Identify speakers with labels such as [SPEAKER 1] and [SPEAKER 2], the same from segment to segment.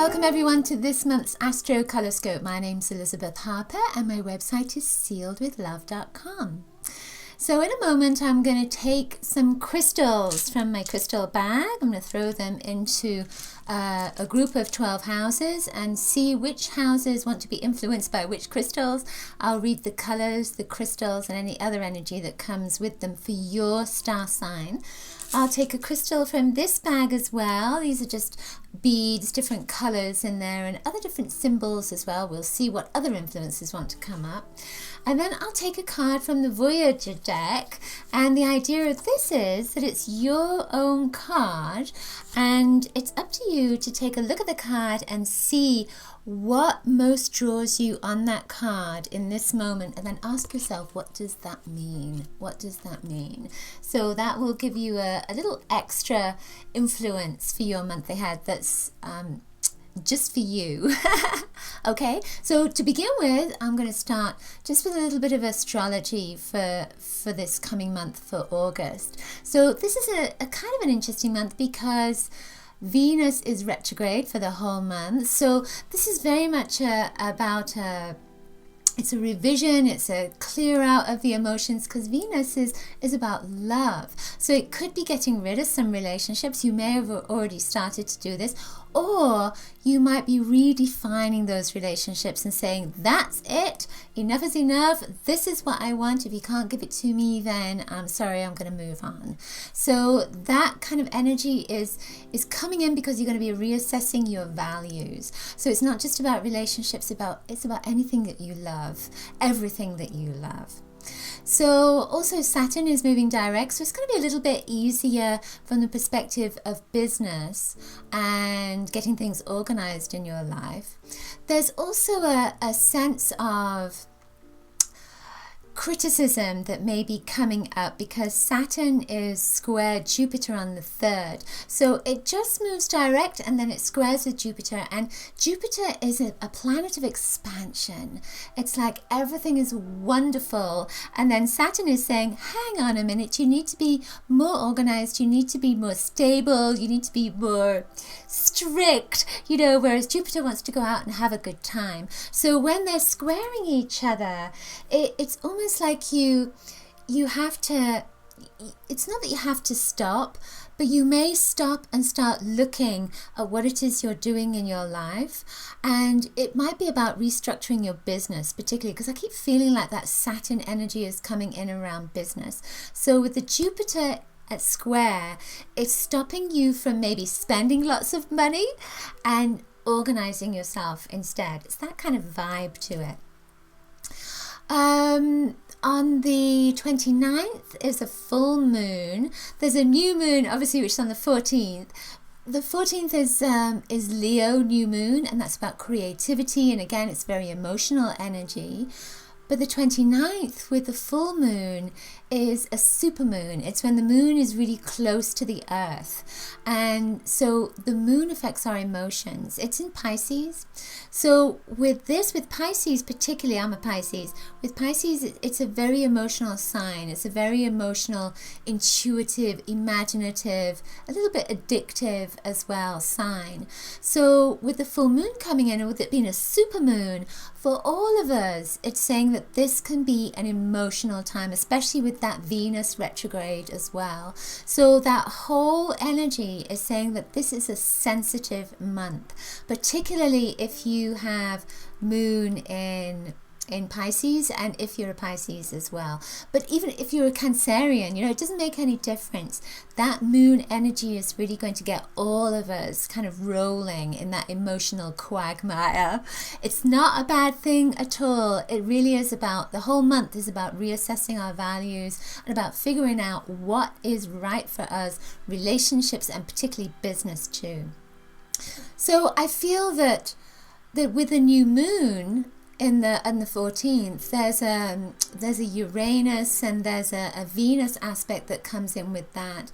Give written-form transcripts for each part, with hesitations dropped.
[SPEAKER 1] Welcome everyone to this month's Astrocolorscope. My name's Elizabeth Harper and my website is sealedwithlove.com. So in a moment I'm going to take some crystals from my crystal bag. I'm going to throw them into a group of 12 houses and see which houses want to be influenced by which crystals. I'll read the colors, the crystals and any other energy that comes with them for your star sign. I'll take a crystal from this bag as well. These are just beads, different colors in there and other different symbols as well. We'll see what other influences want to come up. And then I'll take a card from the Voyager deck, and the idea of this is that it's your own card and it's up to you to take a look at the card and see what most draws you on that card in this moment, and then ask yourself, what does that mean? What does that mean? So that will give you a little extra influence for your month ahead that's just for you. Okay, so to begin with, I'm going to start just with a little bit of astrology for this coming month for August. So this is a kind of an interesting month because Venus is retrograde for the whole month. So this is very much about it's a revision, it's a clear out of the emotions, because Venus is about love. So it could be getting rid of some relationships. You may have already started to do this, or you might be redefining those relationships and saying, that's it, enough is enough, this is what I want. If you can't give it to me, then I'm sorry, I'm going to move on. So that kind of energy is coming in because you're going to be reassessing your values. So it's not just about relationships, it's about anything that you love, everything that you love. So also Saturn is moving direct, so it's going to be a little bit easier from the perspective of business and getting things organized in your life. There's also a sense of criticism that may be coming up because Saturn is square Jupiter on the 3rd. So it just moves direct and then it squares with Jupiter, and Jupiter is a planet of expansion. It's like everything is wonderful, and then Saturn is saying, hang on a minute, you need to be more organized, you need to be more stable, you need to be more strict, whereas Jupiter wants to go out and have a good time. So when they're squaring each other, it's almost like you have to, it's not that you have to stop, but you may stop and start looking at what it is you're doing in your life. And it might be about restructuring your business, particularly because I keep feeling like that Saturn energy is coming in around business. So with the Jupiter at square, it's stopping you from maybe spending lots of money and organizing yourself instead. It's that kind of vibe to it. On the 29th is a full moon. There's a new moon, obviously, which is on the 14th. The 14th is Leo new moon, and that's about creativity, and again, it's very emotional energy. But the 29th with the full moon is a supermoon. It's when the moon is really close to the earth. And so the moon affects our emotions. It's in Pisces. So with Pisces particularly, I'm a Pisces. With Pisces, it's a very emotional sign. It's a very emotional, intuitive, imaginative, a little bit addictive as well sign. So with the full moon coming in, and with it being a supermoon, for all of us, it's saying that this can be an emotional time, especially with that Venus retrograde as well. So that whole energy is saying that this is a sensitive month, particularly if you have moon in Pisces, and if you're a Pisces as well. But even if you're a Cancerian, it doesn't make any difference. That moon energy is really going to get all of us kind of rolling in that emotional quagmire. It's not a bad thing at all. It really is about, the whole month is about reassessing our values and about figuring out what is right for us, relationships and particularly business too. So I feel that with the new moon on the 14th, there's a Uranus and there's a Venus aspect that comes in with that.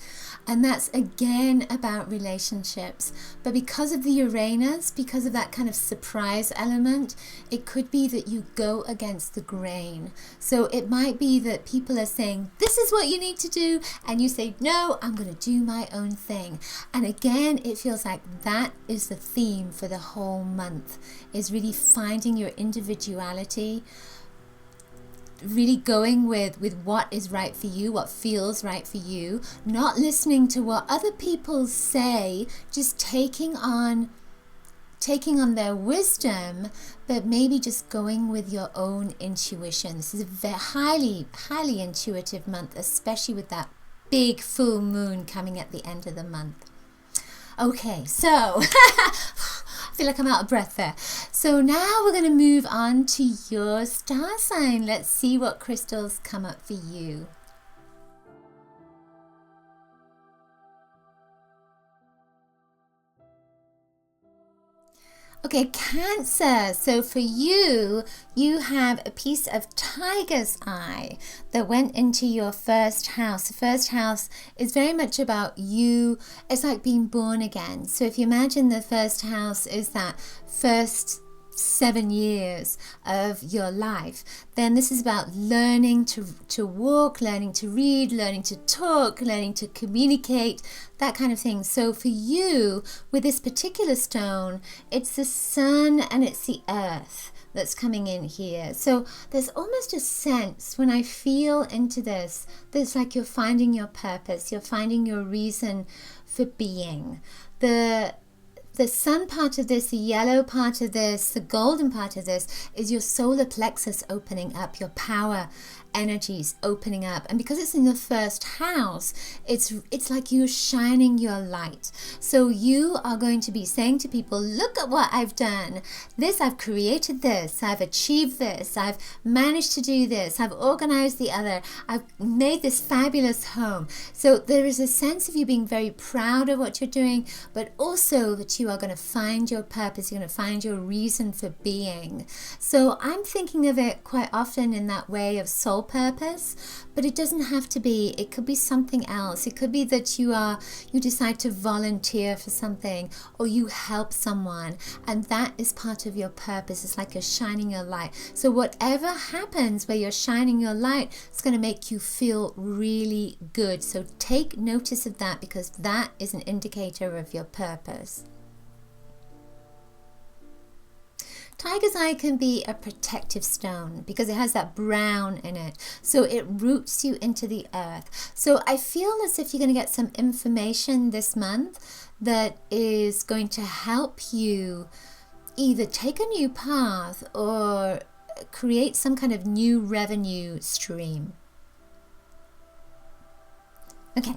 [SPEAKER 1] And that's again about relationships. But because of the Uranus, because of that kind of surprise element, it could be that you go against the grain. So it might be that people are saying, this is what you need to do. And you say, no, I'm going to do my own thing. And again, it feels like that is the theme for the whole month, is really finding your individuality, really going with what is right for you, what feels right for you, not listening to what other people say, just taking on their wisdom, but maybe just going with your own intuition. This is a very highly intuitive month, especially with that big full moon coming at the end of the month. Okay, so I feel like I'm out of breath there. So now we're going to move on to your star sign. Let's see what crystals come up for you. Okay, Cancer. So for you, you have a piece of tiger's eye that went into your first house. The first house is very much about you. It's like being born again. So if you imagine the first house is that first 7 years of your life, then this is about learning to walk, learning to read, learning to talk, learning to communicate, that kind of thing. So for you, with this particular stone, it's the sun and it's the earth that's coming in here. So there's almost a sense when I feel into this, there's like you're finding your purpose, you're finding your reason for being. The sun part of this, the yellow part of this, the golden part of this is your solar plexus opening up, your power energies opening up. And because it's in the first house, it's like you're shining your light. So you are going to be saying to people, look at what I've done. I've created this, I've achieved this, I've managed to do this, I've organized the other, I've made this fabulous home. So there is a sense of you being very proud of what you're doing, but also that you are going to find your purpose, you're going to find your reason for being. So I'm thinking of it quite often in that way of soul purpose, but it doesn't have to be. It could be something else. It could be that you decide to volunteer for something, or you help someone, and that is part of your purpose. It's like you're shining your light. So whatever happens where you're shining your light, it's going to make you feel really good. So take notice of that, because that is an indicator of your purpose. Tiger's eye can be a protective stone because it has that brown in it. So it roots you into the earth. So I feel as if you're going to get some information this month that is going to help you either take a new path or create some kind of new revenue stream. Okay,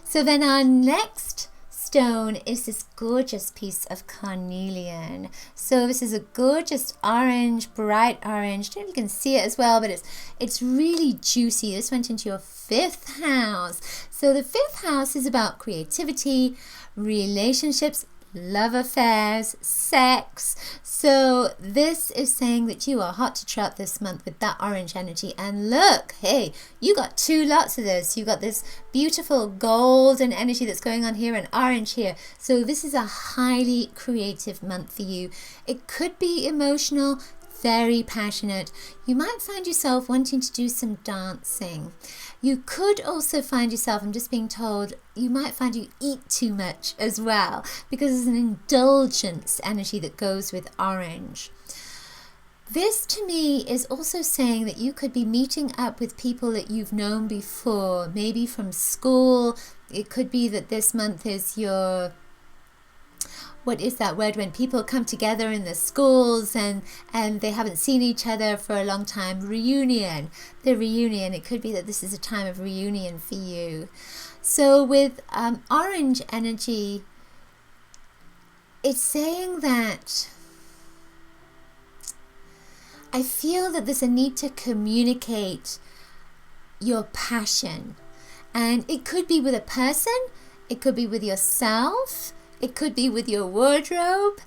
[SPEAKER 1] so then our next stone is this gorgeous piece of carnelian. So this is a gorgeous orange, bright orange. I don't know if you can see it as well, but it's really juicy. This went into your 5th house. So the 5th house is about creativity, relationships, love affairs, sex. So this is saying that you are hot to trot this month with that orange energy. And look, hey, you got 2 lots of this. You got this beautiful golden energy that's going on here and orange here. So this is a highly creative month for you. It could be emotional, very passionate. You might find yourself wanting to do some dancing. You could also find yourself, I'm just being told, you might find you eat too much as well, because there's an indulgence energy that goes with orange. This to me is also saying that you could be meeting up with people that you've known before, maybe from school. It could be that this month is your, what is that word when people come together in the schools and they haven't seen each other for a long time? Reunion. The reunion. It could be that this is a time of reunion for you. So with orange energy, it's saying that I feel that there's a need to communicate your passion. And it could be with a person. It could be with yourself. It could be with your wardrobe.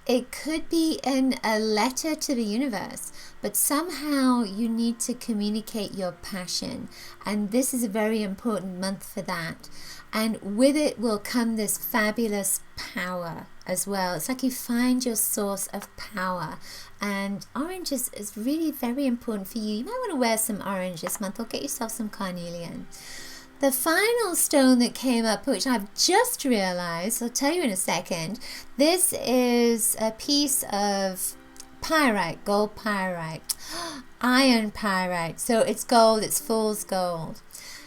[SPEAKER 1] It could be in a letter to the universe. But somehow you need to communicate your passion. And this is a very important month for that. and with it will come this fabulous power as well. It's like you find your source of power, and orange is really very important for you. You might want to wear some orange this month, or get yourself some carnelian. The final stone that came up, which I've just realized, I'll tell you in a second, this is a piece of pyrite, gold pyrite, iron pyrite. So it's gold, it's fool's gold.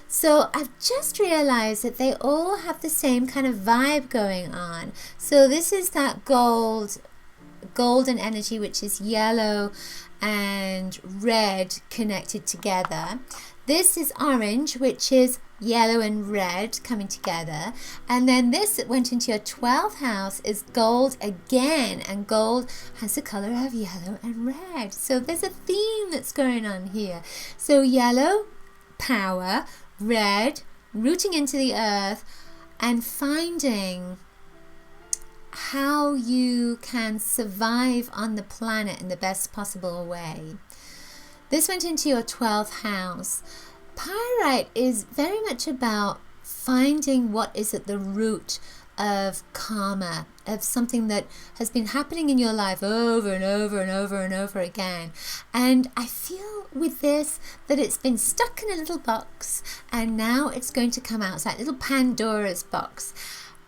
[SPEAKER 1] So I've just realized that they all have the same kind of vibe going on. So this is that golden energy, which is yellow and red connected together. This is orange, which is yellow and red coming together. And then this that went into your 12th house is gold again. And gold has the color of yellow and red. So there's a theme that's going on here. So yellow, power, red, rooting into the earth, and finding how you can survive on the planet in the best possible way. This went into your 12th house. Pyrite is very much about finding what is at the root of karma, of something that has been happening in your life over and over and over and over again. And I feel with this that it's been stuck in a little box, and now it's going to come out. It's like little Pandora's box.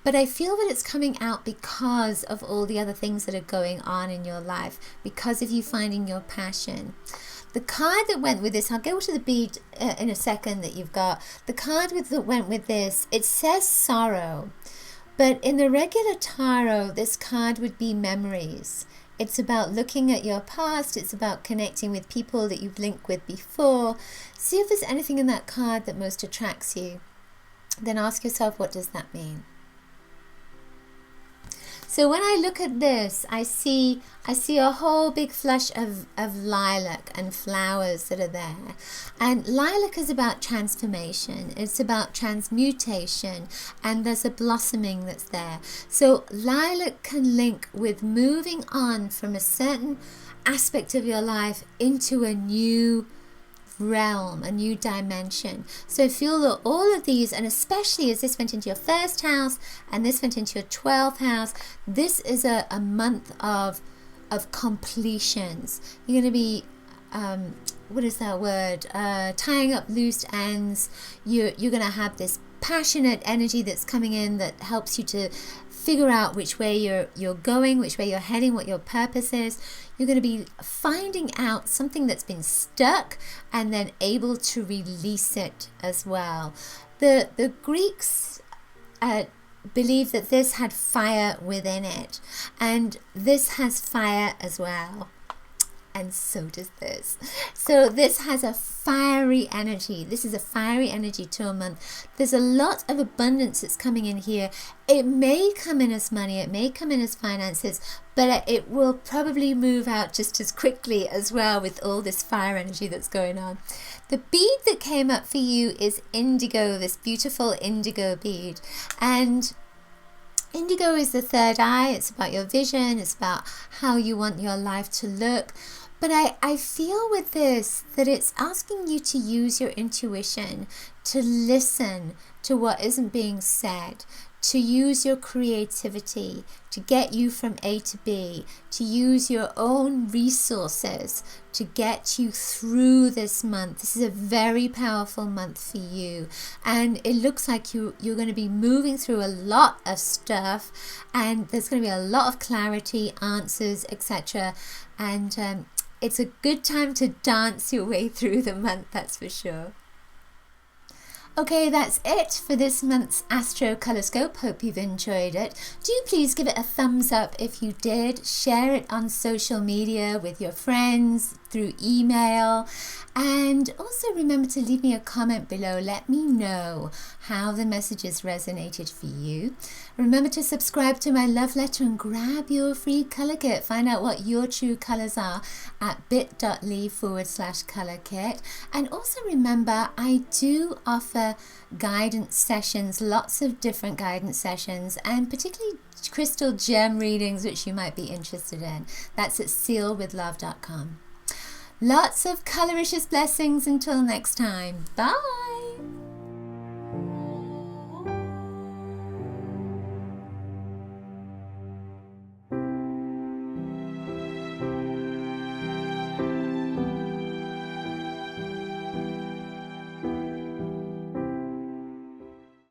[SPEAKER 1] But I feel that it's coming out because of all the other things that are going on in your life, because of you finding your passion. The card that went with this, I'll go to the bead in a second that you've got. The card that went with this, it says sorrow. But in the regular tarot, this card would be memories. It's about looking at your past. It's about connecting with people that you've linked with before. See if there's anything in that card that most attracts you. Then ask yourself, what does that mean? So when I look at this, I see a whole big flush of lilac and flowers that are there. And lilac is about transformation. It's about transmutation, and there's a blossoming that's there. So lilac can link with moving on from a certain aspect of your life into a new realm, a new dimension. So feel that all of these, and especially as this went into your first house and this went into your 12th house, this is a month of completions. You're going to be what is that word, tying up loose ends. You're going to have this passionate energy that's coming in that helps you to figure out which way you're going, which way you're heading, what your purpose is. You're going to be finding out something that's been stuck and then able to release it as well. The Greeks believe that this had fire within it, and this has fire as well. And so does this. So this has a fiery energy. This is a fiery energy to a month. There's a lot of abundance that's coming in here. It may come in as money, it may come in as finances, but it will probably move out just as quickly as well with all this fire energy that's going on. The bead that came up for you is indigo, this beautiful indigo bead. And indigo is the third eye. It's about your vision. It's about how you want your life to look. But I feel with this that it's asking you to use your intuition, to listen to what isn't being said, to use your creativity, to get you from A to B, to use your own resources to get you through this month. This is a very powerful month for you. And it looks like you're going to be moving through a lot of stuff, and there's going to be a lot of clarity, answers, etc. And it's a good time to dance your way through the month, that's for sure. Okay, that's it for this month's Astrocolorscope. Hope you've enjoyed it. Do please give it a thumbs up if you did. Share it on social media with your friends, through email. And also remember to leave me a comment below. Let me know how the messages resonated for you. Remember to subscribe to my love letter and grab your free color kit. Find out what your true colors are at bit.ly/color kit. And also remember, I do offer guidance sessions, lots of different guidance sessions, and particularly crystal gem readings, which you might be interested in. That's at sealwithlove.com. Lots of coloricious blessings until next time. Bye.